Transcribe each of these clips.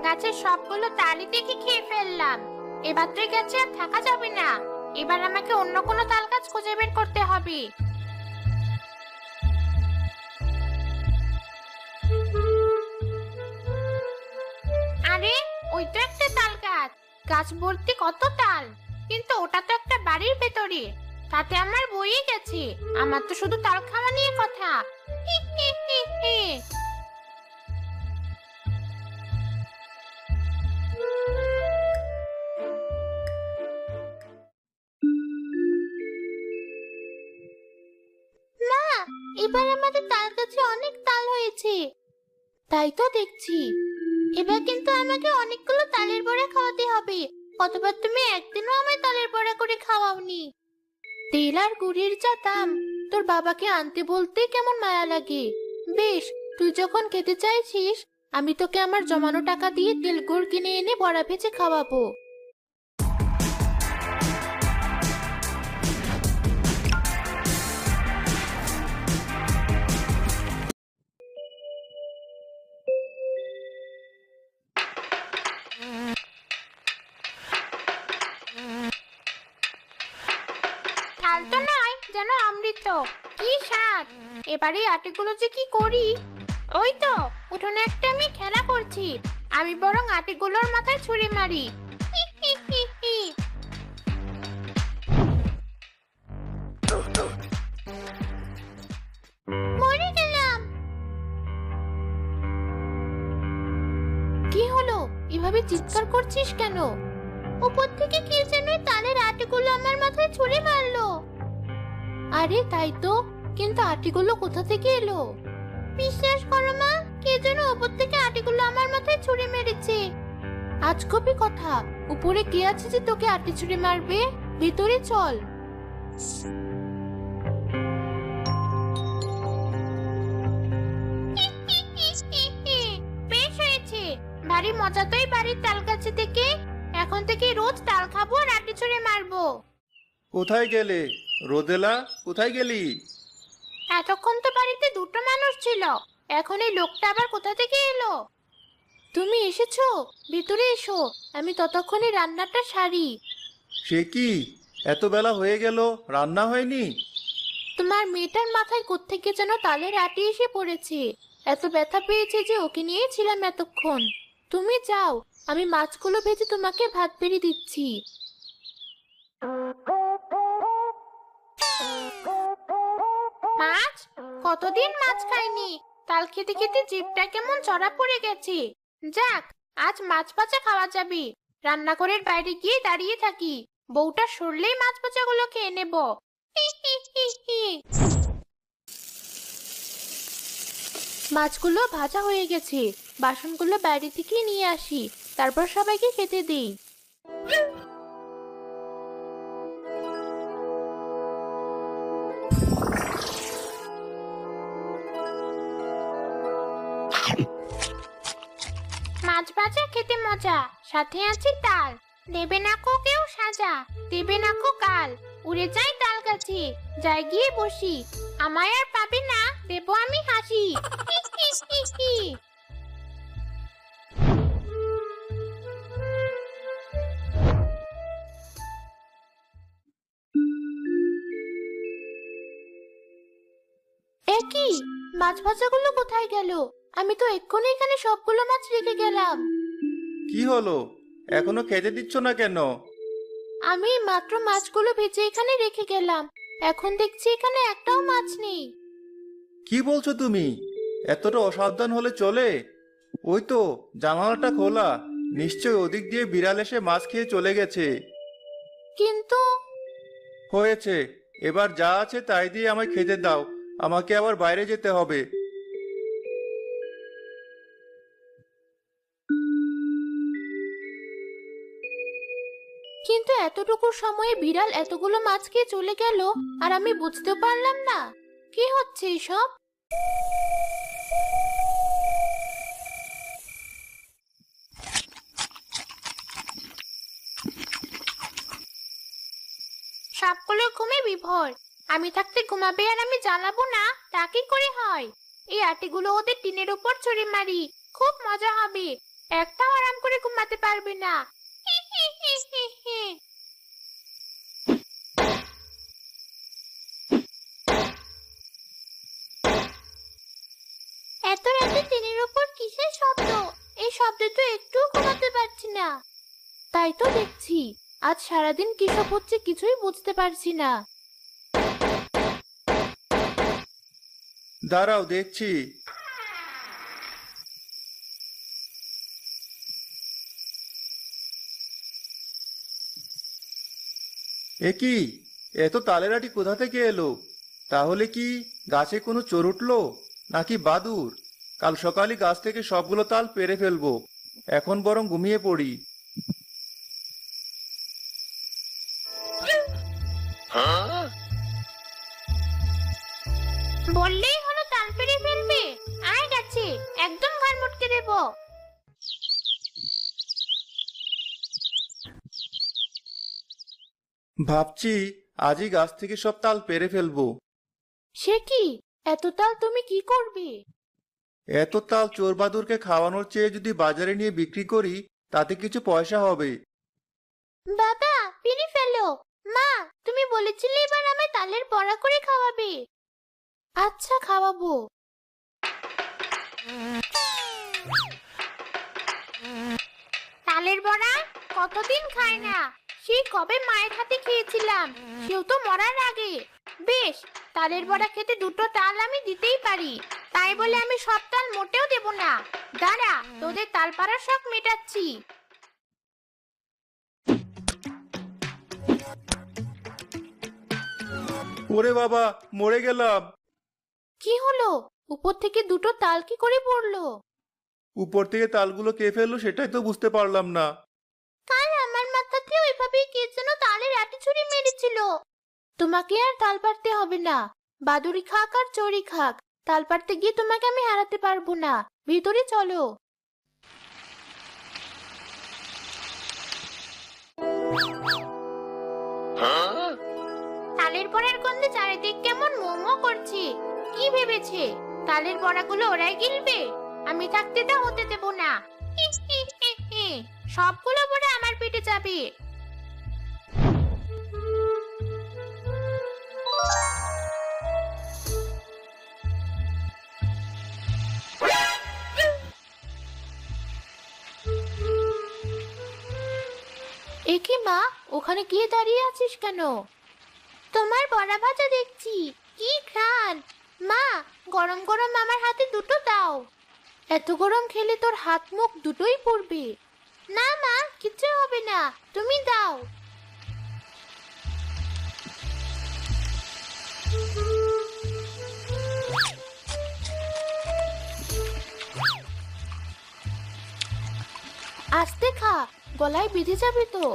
গাছের সবগুলো তালই দেখে খেয়ে ফেললাম। এবার তো এই গাছে আর থাকা যাবে না। এবার আমাকে অন্য কোনো তাল গাছ খুঁজে বের করতে হবে। আরে, ওই তো একটা তাল গাছ। গাছ ভর্তি কত তাল, কিন্তু ওটা তো একটা বাড়ির ভেতরে। তাতে আমার বইয়ে গেছে। আমার তো শুধু তাল খাওয়া নিয়ে কথা। হি হি হি হি। মা, এবার আমাদের তাল গাছে অনেক তাল হয়েছে। তাই তো দেখছি। এবার কিন্তু আমাকে অনেকগুলো তালের বড়া খাওয়াতে হবে। কতবার তুমি একদিনও আমায় তালের বড়া করে খাওয়াওনি। তেল আর গুড়ের যা দাম, তোর বাবাকে আনতে বলতে কেমন মায়া লাগে। বেশ, তুই যখন খেতে চাইছিস, আমি তোকে আমার জমানো টাকা দিয়ে তেল গুড় কিনে এনে বড়া ভেজে খাওয়াবো। তাল তো নয়, যেন অমৃত। কি স্বাদ! এবারে আটিগুলো যে কি করি। ওই তো, উঠোনে একটা আমি খেলা করছি। আমি বরং আটিগুলোর মাথায় ছুরি মারি। হি হি হি হি। মরে গেলাম। কি হলো? এভাবে চিৎকার করছিস কেন? উপর থেকে কে যেন এই তালের আটিগুলো আমার মাথায় ছুরি মারলো। আরে তাই তো, কিন্তু আটিগুলো কোথা থেকে এলো? বিশ্বাস করো মা, কে যেন উপর থেকে আটিগুলো আমার মাথায় ছুরি মেরেছে। আজগবি কথা, উপরে কে আছে যে তোকে আটি ছুরি মারবে? ভিতরে চল। বেশ হয়েছে। ভারী মজা তো এই বাড়ির তাল গাছে থেকে। এখন থেকে রোজ তাল খাবো আর আটি ছুরি মারবো। কোথায় গেলে? রোদেলা, কোথায় গেলি? এতক্ষণ তো বাড়িতে দুটো মানুষ ছিল। এখন এই লোকটা আবার কোথা থেকে এলো? তুমি এসেছো? ভিতরে এসো, আমি ততক্ষণে রান্নাটা সারি। সে কি, এত বেলা হয়ে গেল, রান্না হয়নি? তোমার মেয়েটার মাথায় কোত্থেকে যেন তালের আটি এসে পড়েছে। এত ব্যথা পেয়েছে যে ওকে নিয়ে ছিলাম এতক্ষণ। তুমি যাও, আমি মাছগুলো ভেজে তোমাকে ভাত বেড়ে দিচ্ছি। মাছ? কতদিন মাছ খাইনি। তাল খেতে খেতে জিভটা কেমন চড়া পড়ে গেছে। যাক, আজ মাছ ভাজা খাওয়া যাবে। রান্নাঘরের বাইরে গিয়ে দাঁড়িয়ে থাকি। বউটা সরলেই মাছ ভাজাগুলো খেয়ে নেব। হি হি হি হি। মাছগুলো ভাজা হয়ে গেছে। বাসনগুলো বাইরে থেকে নিয়ে আসি, তারপর সবাইকে খেতে দিই। মাছ ভাজা খেতে মজা, সাথে আছে তাল। দেবে না কো কেউ সাজা, দেবে না কো কাল। উড়ে যাই তাল গাছে, যাই গিয়ে বসি। আমায় আর পাবে না, দেবো আমি হাসি। হি হি হি হি। এ কি, মাছ ভাজাগুলো কোথায় গেল? আমি তো এক্ষুনি এখানে সবগুলো মাছ রেখে গেলাম। কি হলো, এখনো খেতে দিচ্ছ না কেন? আমি মাত্র মাছগুলো ভেজে এখানে রেখে গেলাম। এখন দেখছি এখানে একটাও মাছ নেই। কি বলছো তুমি? এতটা অসাবধান হলে চলে? ওই তো, জানালাটা খোলা। নিশ্চয় ওদিক দিয়ে বিড়াল এসে মাছ খেয়ে চলে গেছে। কিন্তু হয়েছে, এবার যা আছে তাই দিয়ে আমায় খেতে দাও। আমাকে আবার বাইরে যেতে হবে। কিন্তু এতটুকু সময়ে বিড়াল এতগুলো মাছ খেয়ে চলে গেল, আর আমি বুঝতে পারলাম না। কি হচ্ছে এসব? সবগুলো ঘুমে বিভোর। আমি থাকতে ঘুমাবে আর আমি জ্বালাবো না, তা কি করে হয়? এই আটিগুলো ওদের টিনের উপর ছুঁড়ে মারি, খুব মজা হবে। একটাও আরাম করে ঘুমাতে পারবে না। হি হি হি হি হি। এত রাতে টিনের উপর কিসের শব্দ? এই শব্দে তো একটুও ঘুমাতে পারছি না। তাই তো দেখছি, আজ সারাদিন কি সব হচ্ছে কিছুই বুঝতে পারছি না। দাঁড়াও, দেখছি। এ কি, এত তালের আটি কোথা থেকে এলো? তাহলে কি গাছে কোনো চোর উঠলো নাকি বাদুড়? কাল সকালে গাছ থেকে সবগুলো তাল পেড়ে ফেলবো। এখন বরং ঘুমিয়ে পড়ি। বললেই হলো তাল পেড়ে ফেলবে। আয় গাছে, একদম ঘাড় মুটকে দেবো। ভাবছি আজই গাছ থেকে সব তাল পেড়ে ফেলবো। সে কি, এত তাল তুমি কি করবে? এত তাল চোর বাদুরকে খাওয়ানোর চেয়ে যদি বাজারে নিয়ে বিক্রি করি, তাতে কিছু পয়সা হবে। বাবা, পেড়ে ফেলো। মা, তুমি বলেছিলে এবার আমায় তালের বড়া করে খাওয়াবে। আচ্ছা, খাওয়াবো। তালের বড়া কতদিন খাই না। সেই কবে মায়ের হাতে খেয়েছিলাম, সেও তো মরার আগে। বেশ, তালের বড়া খেতে দুটো তাল আমি দিতেই পারি। তাই বলে আমি সব তাল মোটেও দেব না। দাঁড়া, তোদের তাল পাড়ার শখ মেটাচ্ছি। ওরে বাবা, মরে গেলাম। কি হলো? উপর থেকে দুটো তাল কি করে পড়লো? উপর থেকে তালগুলো কে ফেললো সেটাই তো বুঝতে পারলাম না। কাল আমার মাথাতে ওইভাবেই কে যেন তালের আটি ছুরি মেরেছিল। তোমাকে আর তাল পাড়তে হবে না। বাদুড়ি খাক আর চড়ি খাক, তাল পাড়তে গিয়ে তোমাকে আমি হারাতে পারবো না। ভিতরে চলো। তালের বড়ার গন্ধে চারিদিক কেমন মোমো করছে। কি ভেবেছে তালের বড়াগুলো ওরাই গিলবে? আমি থাকতে তা হতে দেব না। হি হি হি হি। সবগুলো বড়া আমার পেটে যাবে। এ কি মা, ওখানে গিয়ে দাঁড়িয়ে আছিস কেন? তোমার বড়া ভাজা দেখছি। কি ঘ্রাণ! মা, গরম গরম আমার হাতে দুটো দাও। এত গরম খেলে তোর হাত মুখ দুটোই পুড়বে। না মা, কিচ্ছু হবে না, তুমি দাও। আস্তে খা, গলায় বেঁধে যাবে তো।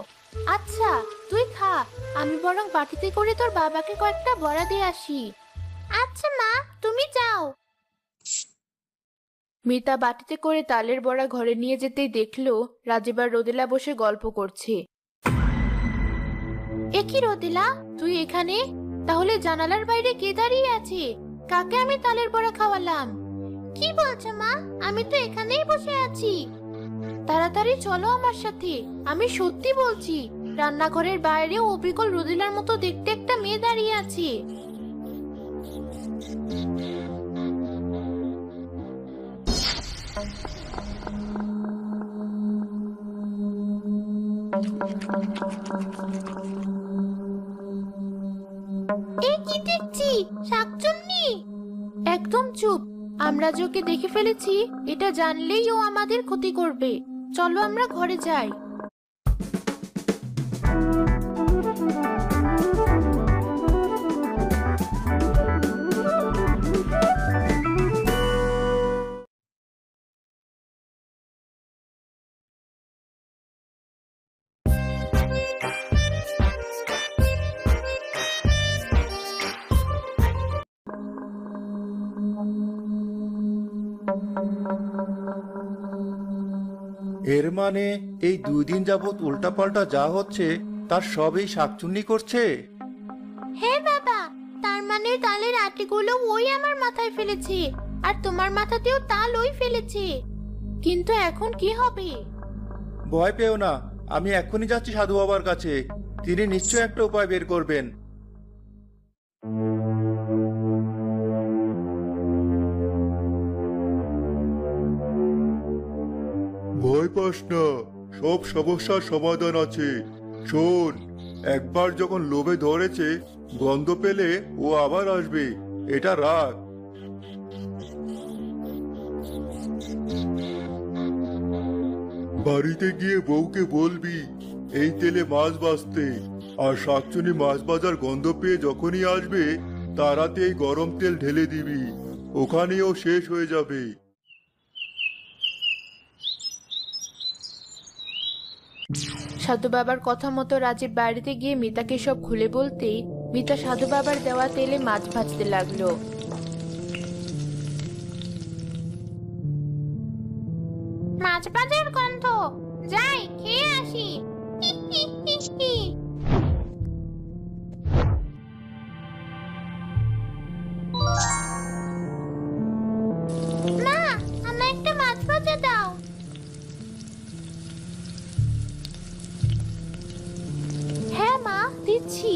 আচ্ছা, তুই খা, আমি বরং বাটিতে করে তোর বাবাকে কয়েকটা বড়া দিয়ে আসি। আচ্ছা মা, তুমি যাও। মিতা বাটিতে করে তালের বড়া ঘরে নিয়ে যেতেই দেখলো রাজীব আর রোদেলা বসে গল্প করছে। এ কি রোদেলা, তুই এখানে? তাহলে জানালার বাইরে কে দাঁড়িয়ে আছে? কাকে আমি তালের বড়া খাওয়ালাম? কি বলছো মা? আমি তো এখানেই বসে আছি। তাড়াতাড়ি চলো আমার সাথে, আমি সত্যি বলছি। রান্নাঘরের বাইরেও অবিকল রোদেলার মতো দেখতে একটা মেয়ে দাঁড়িয়ে আছে। এ কি দেখছি? শাকচুন্নি! একদম চুপ। আমরা যে ওকে দেখে ফেলেছি, এটা জানলেই ও আমাদের ক্ষতি করবে। চলো আমরা ঘরে যাই। এর মানে এই 2 দিন যাবৎ উল্টাপাল্টা যা হচ্ছে তার সবই শাকচুন্নি করছে। হ্যাঁ বাবা, তার মানে তালের আটিগুলো ওই আমার মাথায় ফেলেছে, আর তোমার মাথাতেও তাল ওই ফেলেছে। কিন্তু এখন কি হবে? ভয় পেও না, আমি এক্ষুনি যাচ্ছি সাধু বাবার কাছে। তিনি নিশ্চয় একটা উপায় বের করবেন। ভয় পাস না, সব সমস্যার সমাধান আছে। শোন, একবার যখন লোভে ধরেছে, গন্ধ পেলে ও আবার আসবে। এটা রাখ। বাড়িতে গিয়ে বউকে বলবি এই তেলে মাছ ভাজতে। আর শাকচুনি মাছ ভাজার গন্ধ পেয়ে যখনই আসবে, তার হাতে এই গরম তেল ঢেলে দিবি। ওখানেও শেষ হয়ে যাবে। সাধু বাবার কথা মতো রাজীব বাড়িতে গিয়ে মিতাকে সব খুলে বলতেই মিতা সাধু বাবার দেওয়া তেলে মাছ ভাজতে লাগলো। মাছ ভাজার গন্ধ, যাই খেয়ে আসি। মা, আমায় একটা মাছ ভাজা দাও। হ্যাঁ মা, দিচ্ছি।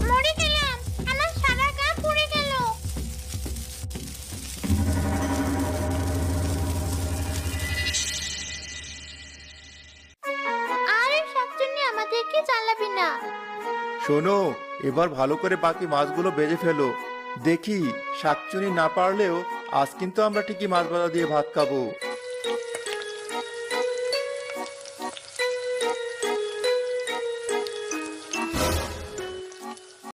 মরে গেলাম, আমার সারা গা পুড়ে গেল। আরে শাকচুন্নি, আমাদেরকে জ্বালাবি না। শোনো, এবার ভালো করে বাকি মাছগুলো ভেজে ফেলো। দেখি, শাকচুনি না পারলেও আজ কিন্তু আমরা ঠিকই মাছ ভাজা দিয়ে ভাত খাবো।